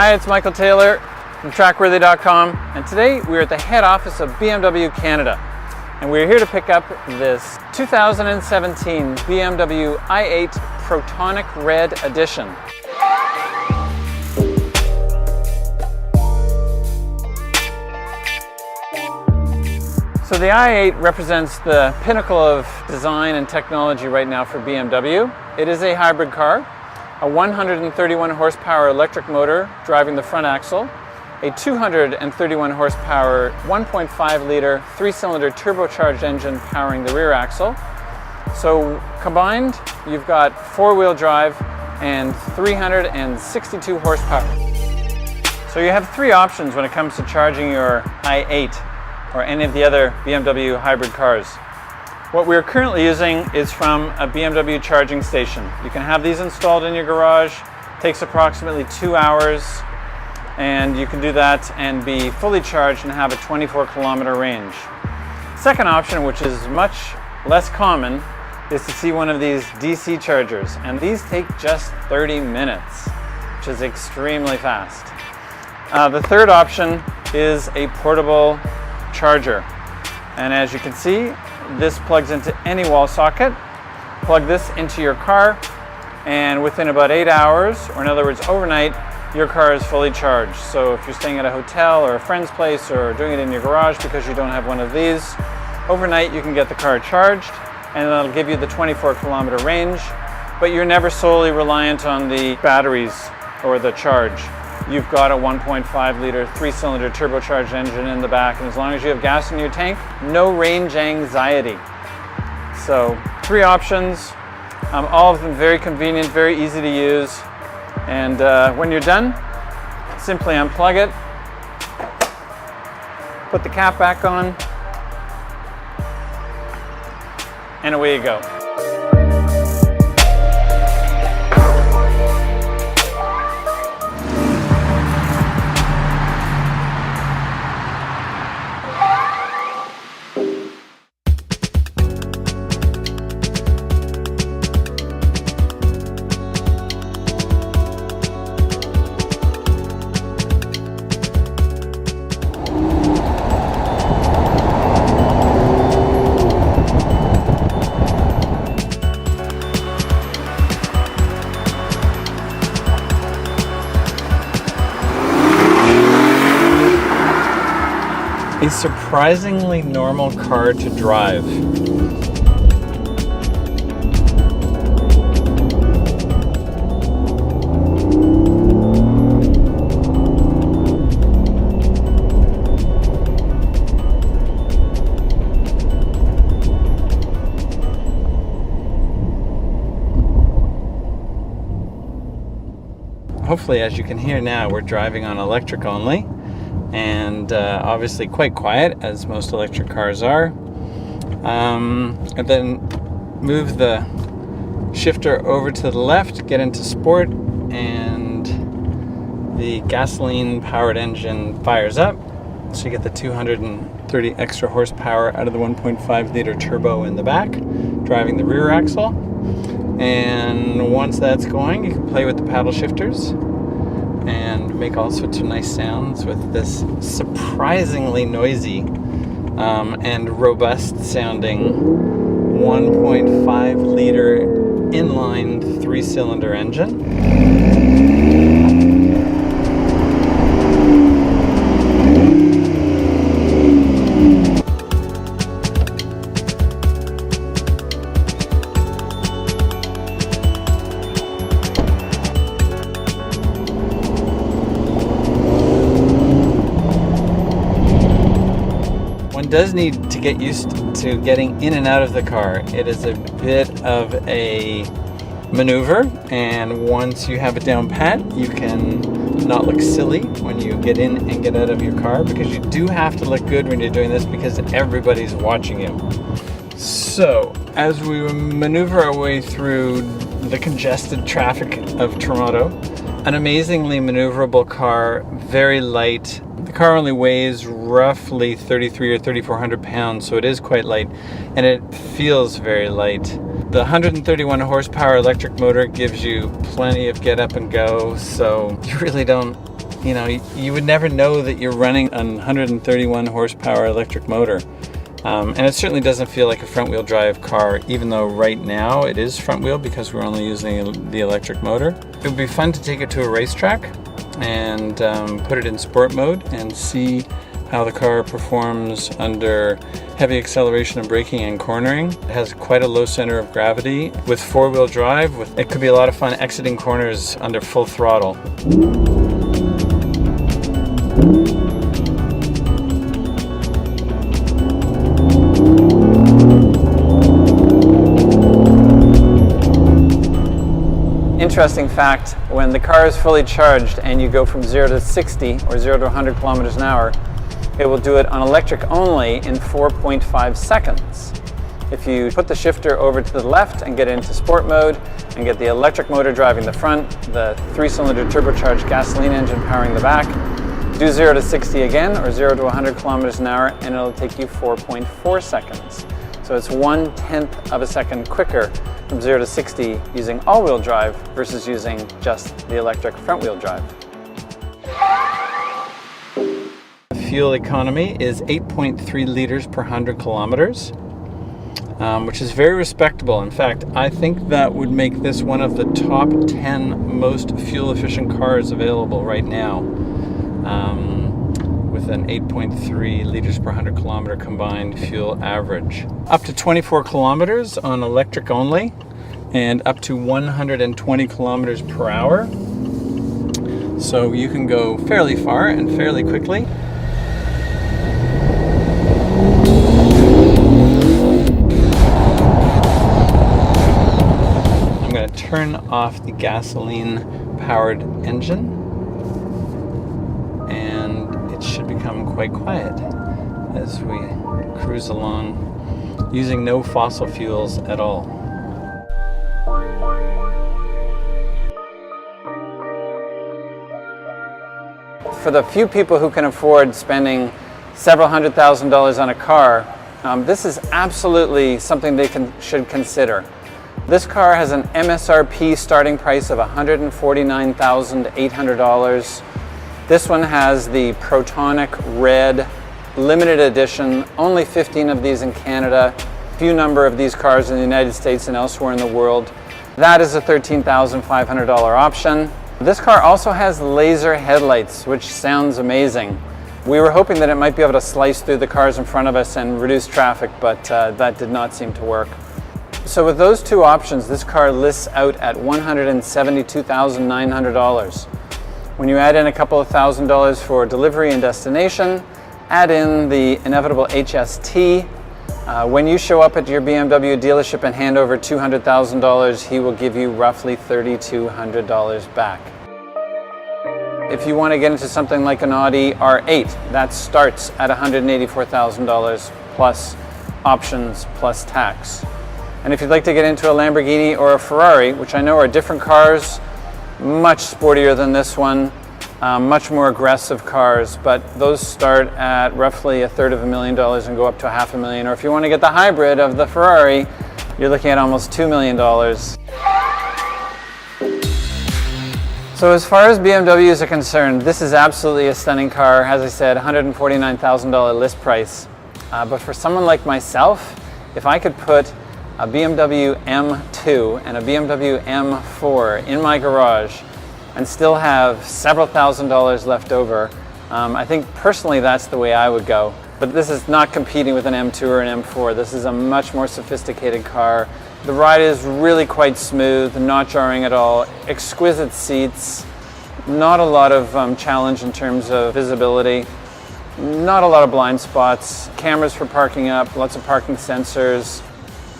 Hi, it's Michael Taylor from trackworthy.com, and today we're at the head office of BMW Canada, and we're here to pick up this 2017 BMW i8 Protonic Red Edition. So the i8 represents the pinnacle of design and technology right now for BMW. It is a hybrid car, a 131 horsepower electric motor driving the front axle, a 231 horsepower 1.5 liter 3-cylinder turbocharged engine powering the rear axle. So combined, you've got 4-wheel drive and 362 horsepower. So you have 3 options when it comes to charging your i8 or any of the other BMW hybrid cars. What we're currently using is from a BMW charging station. You can have these installed in your garage. It takes approximately 2 hours, and you can do that and be fully charged and have a 24-kilometer range. Second option, which is much less common, is to see one of these DC chargers, and these take just 30 minutes, which is extremely fast. The third option is a portable charger, and as you can see, this plugs into any wall socket. Plug this into your car, and within about 8 hours, or in other words overnight, your car is fully charged. So if you're staying at a hotel or a friend's place or doing it in your garage because you don't have one of these, overnight you can get the car charged, and that'll give you the 24-kilometer range, but you're never solely reliant on the batteries or the charge. You've got a 1.5 liter 3-cylinder turbocharged engine in the back, and as long as you have gas in your tank, no range anxiety. So 3 options, all of them very convenient, very easy to use, and when you're done, simply unplug it, put the cap back on, and away you go. A surprisingly normal car to drive. Hopefully, as you can hear now, we're driving on electric only, and obviously quite quiet, as most electric cars are. And then move the shifter over to the left, get into sport, and the gasoline powered engine fires up, so you get the 230 extra horsepower out of the 1.5 liter turbo in the back, driving the rear axle. And once that's going, you can play with the paddle shifters and make all sorts of nice sounds with this surprisingly noisy and robust sounding 1.5 liter inline 3-cylinder engine. Does need to get used to getting in and out of the car. It is a bit of a maneuver, and once you have it down pat, you can not look silly when you get in and get out of your car, because you do have to look good when you're doing this because everybody's watching you. So as we maneuver our way through the congested traffic of Toronto, an amazingly maneuverable car, very light. The car only weighs roughly 3,300 or 3,400 pounds, so it is quite light, and it feels very light. The 131 horsepower electric motor gives you plenty of get up and go, so you really don't you know, you would never know that you're running a 131 horsepower electric motor. And it certainly doesn't feel like a front-wheel drive car, even though right now it is front-wheel because we're only using the electric motor. It would be fun to take it to a racetrack and put it in sport mode and see how the car performs under heavy acceleration and braking and cornering. It has quite a low center of gravity. With four-wheel drive, it could be a lot of fun exiting corners under full throttle. Interesting fact, when the car is fully charged and you go from 0 to 60 or 0 to 100 kilometers an hour, it will do it on electric only in 4.5 seconds. If you put the shifter over to the left and get into sport mode and get the electric motor driving the front, the 3-cylinder turbocharged gasoline engine powering the back, do 0 to 60 again or 0 to 100 kilometers an hour and it'll take you 4.4 seconds. So it's 1/10 of a second quicker from 0 to 60 using all-wheel drive versus using just the electric front-wheel drive. Fuel economy is 8.3 liters per 100 kilometers, which is very respectable. In fact, I think that would make this one of the top 10 most fuel-efficient cars available right now, with an 8.3 liters per 100 kilometer combined fuel average. Up to 24 kilometers on electric only, and up to 120 kilometers per hour. So you can go fairly far and fairly quickly. I'm going to turn off the gasoline-powered engine, and it should become quite quiet as we cruise along using no fossil fuels at all. For the few people who can afford spending several $100,000s on a car, this is absolutely something they should consider. This car has an MSRP starting price of $149,800. This one has the Protonic Red Limited Edition, only 15 of these in Canada, few number of these cars in the United States and elsewhere in the world. That is a $13,500 option. This car also has laser headlights, which sounds amazing. We were hoping that it might be able to slice through the cars in front of us and reduce traffic, but that did not seem to work. So with those two options, this car lists out at $172,900. When you add in a couple of $1,000s for delivery and destination, add in the inevitable HST, when you show up at your BMW dealership and hand over $200,000, he will give you roughly $3,200 back. If you want to get into something like an Audi R8, that starts at $184,000 plus options plus tax. And if you'd like to get into a Lamborghini or a Ferrari, which I know are different cars, much sportier than this one, much more aggressive cars, but those start at roughly $250,000 and go up to $500,000. Or if you want to get the hybrid of the Ferrari, you're looking at almost $2 million. So as far as BMWs are concerned, this is absolutely a stunning car. As I said, $149,000 list price. But for someone like myself, if I could put a BMW M2 and a BMW M4 in my garage and still have several $1,000s left over, I think personally that's the way I would go. But this is not competing with an M2 or an M4. This is a much more sophisticated car. The ride is really quite smooth, not jarring at all, exquisite seats, not a lot of challenge in terms of visibility, not a lot of blind spots, cameras for parking up, lots of parking sensors.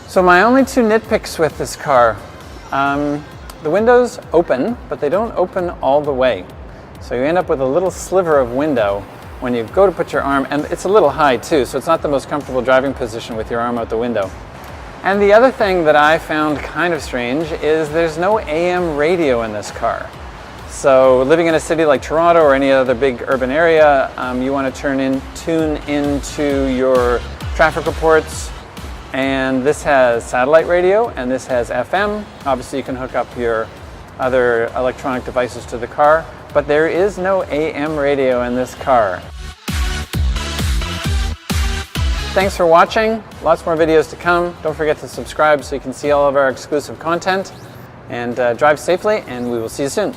So my only two nitpicks with this car, the windows open, but they don't open all the way. So you end up with a little sliver of window when you go to put your arm, and it's a little high too, so it's not the most comfortable driving position with your arm out the window. And the other thing that I found kind of strange is there's no AM radio in this car. So living in a city like Toronto or any other big urban area, you want to tune into your traffic reports. And this has satellite radio and this has FM. Obviously you can hook up your other electronic devices to the car. but there is no AM radio in this car. Thanks for watching. Lots more videos to come. Don't forget to subscribe so you can see all of our exclusive content. And drive safely, and we will see you soon.